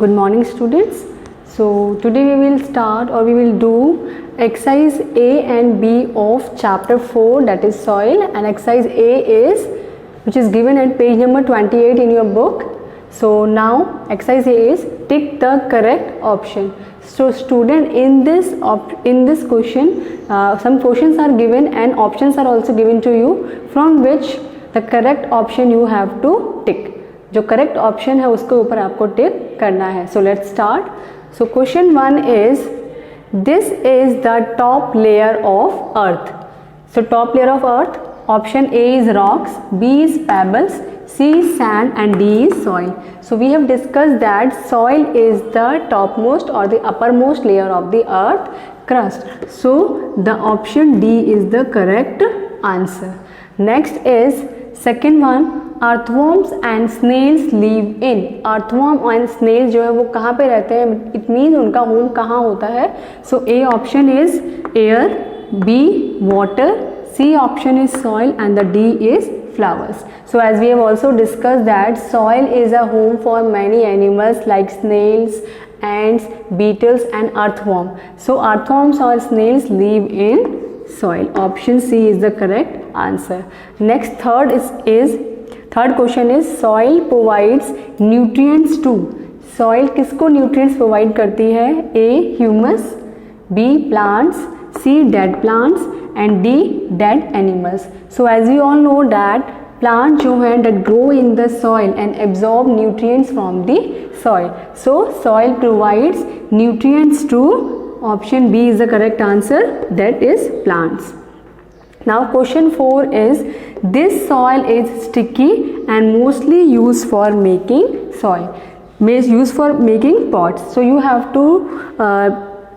Good morning students. So today we will start or we will do exercise A and B of chapter 4, that is soil, and exercise A is which is given at page number 28 in your book. So now exercise A is tick the correct option. So student, in this question some questions are given and options are also given to you, from which the correct option you have to tick. जो correct option है उसके ऊपर आपको tick करना है. So let's start. So question 1 is, this is the top layer of earth. So top layer of earth, option A is rocks, B is pebbles, C is sand and D is soil. So we have discussed that soil is the top most और the upper most layer of the earth crust. So the option D is the correct answer. Next is second one, earthworms and snails live in. earthworm and snails जो है वो कहाँ पे रहते हैं, it means उनका home कहाँ होता है. So A option is air, B water, C option is soil and the D is flowers. So as we have also discussed that soil is a home for many animals like snails, ants, beetles and earthworm. So earthworms or snails live in soil. Option C is the correct answer. Next third question is, soil provides nutrients to. soil किसको nutrients provide करती है? A humus, B plants, C dead plants and D dead animals. So as we all know that plant जो है that grow in the soil and absorb nutrients from the soil. So soil provides nutrients to. Option B is the correct answer, that is plants. Now question 4 is, this soil is sticky and mostly used for making soil. Used for making pots. So you have to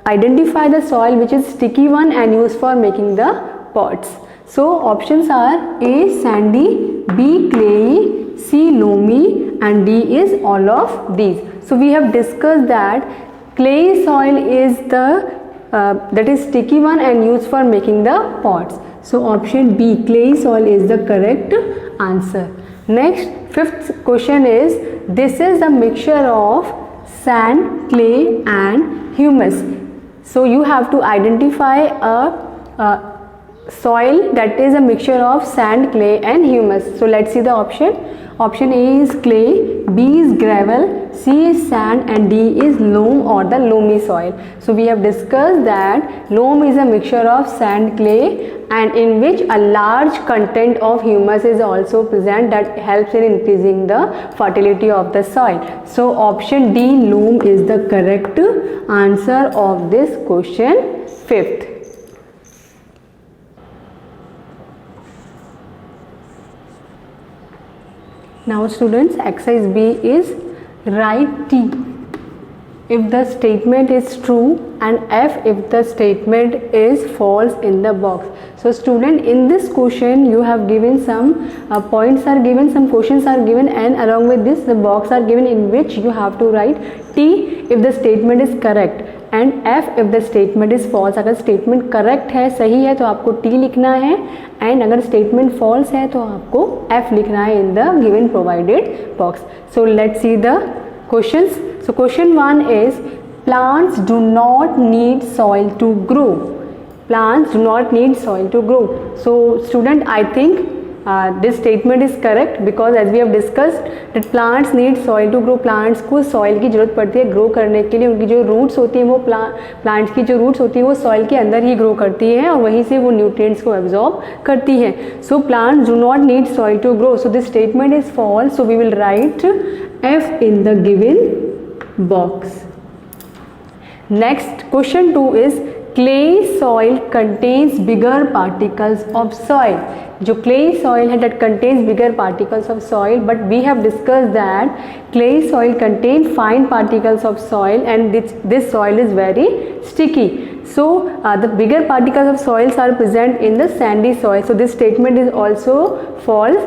identify the soil which is sticky one and used for making the pots. So options are A sandy, B clayey, C loamy and D is all of these. So we have discussed that clay soil is the that is sticky one and used for making the pots. So option B, clay soil is the correct answer. Next, fifth question is, this is a mixture of sand, clay and humus. So you have to identify a soil that is a mixture of sand, clay and humus. So let's see the option. Option A is clay, B is gravel, C is sand and D is loam or the loamy soil. So we have discussed that loam is a mixture of sand, clay and in which a large content of humus is also present that helps in increasing the fertility of the soil. So option D, loam is the correct answer of this question 5th. Now students, exercise B is write T if the statement is true and F if the statement is false in the box. So student, in this question you have given some points are given, some questions are given and along with this the box are given in which you have to write T if the statement is correct and F if the statement is false. अगर statement correct है, सही है, तो आपको T लिखना है and अगर statement false है तो आपको F लिखना है in the given provided box. So let's see the questions. So question 1 is, plants do not need soil to grow. Plants do not need soil to grow. So student, I think this statement is correct because as we have discussed that plants need soil to grow. plants को soil की ज़रूरत पड़ती है grow करने के लिए. उनकी जो roots होती हैं वो plants की जो roots होती हैं वो soil के अंदर ही grow करती हैं और वहीं से वो nutrients को absorb करती हैं. So plants do not need soil to grow. So this statement is false. So we will write F in the given box. Next question 2 is, clay soil contains bigger particles of soil. जो clay soil है that contains bigger particles of soil, but we have discussed that clay soil contains fine particles of soil and this soil is very sticky. So the bigger particles of soils are present in the sandy soil. So this statement is also false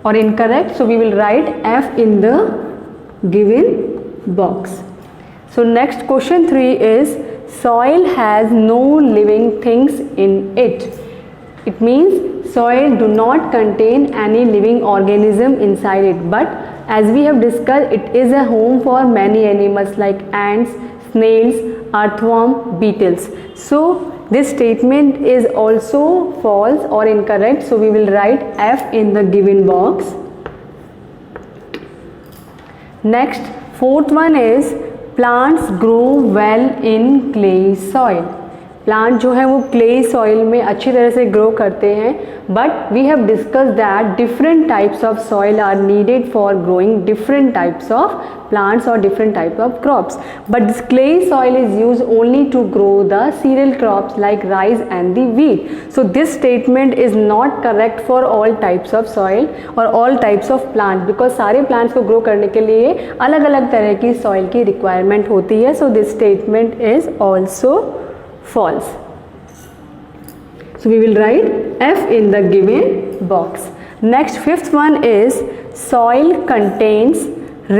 or incorrect. So we will write F in the given box. So next question 3 is, soil has no living things in it. It means soil do not contain any living organism inside it, but as we have discussed, it is a home for many animals like ants, snails, earthworm, beetles. So this statement is also false or incorrect, so we will write F in the given box. Next, fourth one is plants grow well in clay soil. Plant जो है वो clay soil में अच्छी तरह से grow करते हैं, but we have discuss that different types of soil are needed for growing different types of plants और different type of crops, but this clay soil is use only to grow the cereal crops like rice and the wheat. So this statement is not correct for all types of soil और all types of plant, because सारे plants को grow करने के लिए अलग अलग तरह की सॉइल की रिक्वायरमेंट होती है. So this statement is also false. So we will write F in the given box. Next, fifth one is soil contains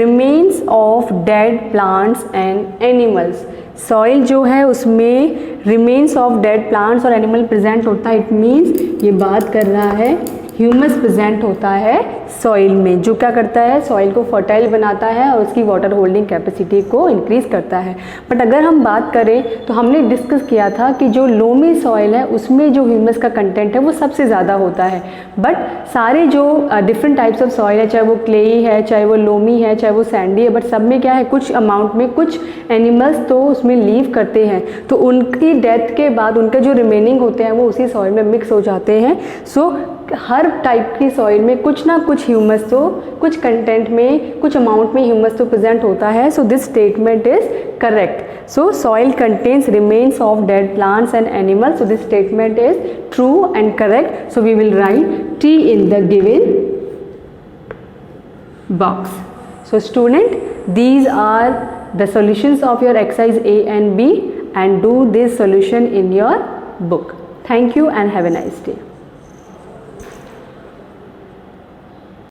remains of dead plants and animals. Soil जो है उसमें रिमेन्स ऑफ डेड प्लांट्स और animal present होता है. It means ये बात कर रहा है ह्यूमस प्रेजेंट होता है सॉइल में, जो क्या करता है सॉइल को फर्टाइल बनाता है और उसकी वाटर होल्डिंग कैपेसिटी को इंक्रीज करता है. बट अगर हम बात करें तो हमने डिस्कस किया था कि जो लोमी सॉइल है उसमें जो ह्यूमस का कंटेंट है वो सबसे ज़्यादा होता है. बट सारे जो डिफरेंट टाइप्स ऑफ सॉइल है, चाहे वो क्लेई है, चाहे वो लोमी है, चाहे वो सैंडी है, बट सब में क्या है कुछ अमाउंट में कुछ एनिमल्स तो उसमें लीव करते हैं, तो उनकी डेथ के बाद उनके जो रिमेनिंग होते हैं वो उसी सॉइल में मिक्स हो जाते हैं. सो हर टाइप की सॉइल में कुछ ना कुछ ह्यूमस तो कुछ कंटेंट में कुछ अमाउंट में ह्यूमस तो प्रेजेंट होता है. So this statement is correct. So soil contains remains of dead plants and animals. So this statement is true and correct. So we will write T in the given box. So student, these are the solutions of your exercise A and B, and do this solution in your book. Thank you and have a nice day.